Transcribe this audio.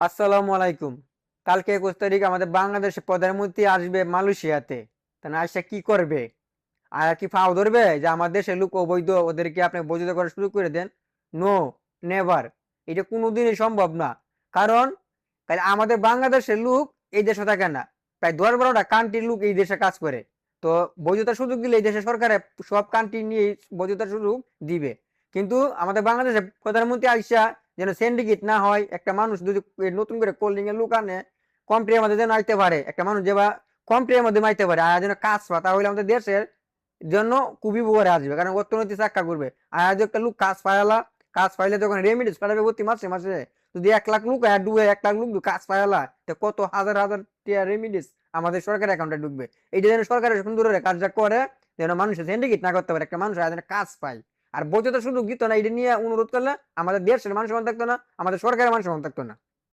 আসসালামু আলাইকুম। কালকে 21 তারিখ আমাদের বাংলাদেশের প্রধানমন্ত্রী আসবে মালয়েশিয়াতে। তাহলে আসে কি করবে? আর কি ফাও ধরবে যে আমার দেশের লোক অবৈধ, ওদেরকে আপনি বৈধতা করা শুরু করে দেন? No, never. এটা কোনোদিনই সম্ভব না। কারণ আমাদের বাংলাদেশের লোক এই দেশে থাকে না। প্রায় 10-12টা কান্ট্রির লোক এই দেশে কাজ করে। তো বৈধতার সুযোগ দিলে এই দেশের সরকারে সব কান্ট্রি নিয়ে বৈধতার সুযোগ দিবে। কিন্তু আমাদের বাংলাদেশের প্রধানমন্ত্রী আইসা যেন সিন্ডিকেট না হয়, একটা মানুষ যদি নতুন করে কোল্ডিং এর লোক আনে কম প্রিয়ের মধ্যে যেন আইতে পারে, একটা মানুষ যে বা কম প্রিয়ের মধ্যে মাইতে পারে আর যেন কাজ পায়, তাহলে আমাদের দেশের জন্য খুবই উপকারে আসবে। কারণ অর্থনীতি চাক্কা করবে। আর আজ একটা লোক কাজ পায়ালা, কাজ পাইলে যখন রেমিডিস পাঠাবে প্রতি মাসে মাসে, যদি 1 লাখ লোক আর ডুবে 1 লাখ লোক কাজ পায়ালা, তো কত হাজার হাজার টিয়া রেমিডিস আমাদের সরকারের অ্যাকাউন্টে ঢুকবে। এইটা যেন সরকারের সুন্দর কাজটা করে, যেন মানুষের সিন্ডিকেট না করতে পারে, একটা মানুষ যেন কাজ পায়। আর বৈধতা সুযোগ দিত না, এটা নিয়ে অনুরোধ করলে আমাদের দেশের মান সম্মান থাকতো না, আমাদের সরকারের মান সম্মান থাকতো না।